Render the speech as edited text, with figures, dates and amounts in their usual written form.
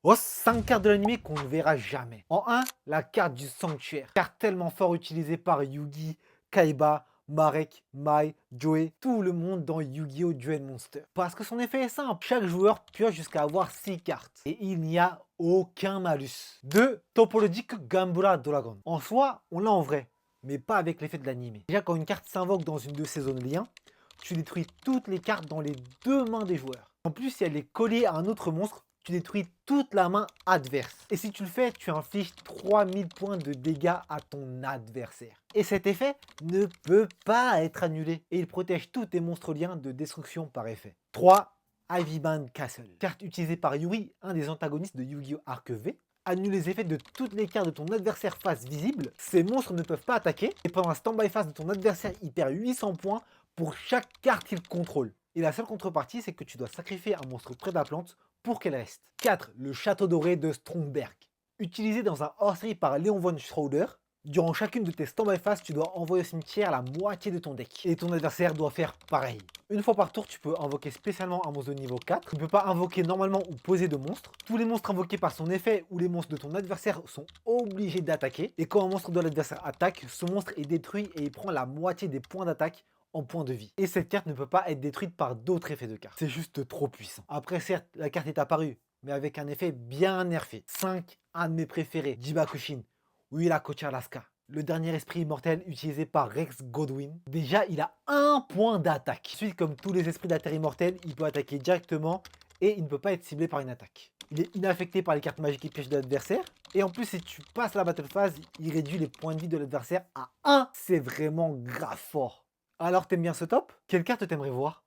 Oh, 5 cartes de l'animé qu'on ne verra jamais. En un, la carte du sanctuaire. Carte tellement fort utilisée par Yugi, Kaiba, Marek, Mai, Joey, tout le monde dans Yu-Gi-Oh! Duel Monster. Parce que son effet est simple, chaque joueur pioche jusqu'à avoir 6 cartes. Et il n'y a aucun malus. 2. Topologique Gambula Dragon. En soi, on l'a en vrai, mais pas avec l'effet de l'animé. Déjà, quand une carte s'invoque dans une de ces zones liens, tu détruis toutes les cartes dans les deux mains des joueurs. En plus, si elle est collée à un autre monstre, tu détruis toute la main adverse. Et si tu le fais, tu infliges 3000 points de dégâts à ton adversaire. Et cet effet ne peut pas être annulé. Et il protège tous tes monstres liens de destruction par effet. 3. Band Castle. Carte utilisée par Yuri, un des antagonistes de Yu-Gi-Oh! Arc V. Annule les effets de toutes les cartes de ton adversaire face visible. Ces monstres ne peuvent pas attaquer. Et pendant la stand-by phase de ton adversaire, il perd 800 points pour chaque carte qu'il contrôle. Et la seule contrepartie, c'est que tu dois sacrifier un monstre près de la plante pour qu'elle reste. 4. Le château doré de Stromberg. Utilisé dans un hors-série par Léon von Schroeder, durant chacune de tes stand-by phases, tu dois envoyer au cimetière la moitié de ton deck. Et ton adversaire doit faire pareil. Une fois par tour, tu peux invoquer spécialement un monstre de niveau 4. Tu ne peux pas invoquer normalement ou poser de monstres. Tous les monstres invoqués par son effet ou les monstres de ton adversaire sont obligés d'attaquer. Et quand un monstre de l'adversaire attaque, ce monstre est détruit et il prend la moitié des points d'attaque en points de vie. Et cette carte ne peut pas être détruite par d'autres effets de cartes. C'est juste trop puissant. Après, certes, la carte est apparue, mais avec un effet bien nerfé. 5. Un de mes préférés, Jibakushin, Willa Alaska. Le dernier esprit immortel utilisé par Rex Godwin. Déjà, il a un point d'attaque. Ensuite, comme tous les esprits de la Terre immortelle, il peut attaquer directement et il ne peut pas être ciblé par une attaque. Il est inaffecté par les cartes magiques et pièges de l'adversaire. Et en plus, si tu passes la battle phase, il réduit les points de vie de l'adversaire à 1. C'est vraiment grave fort. Alors, t'aimes bien ce top? Quelle carte t'aimerais voir?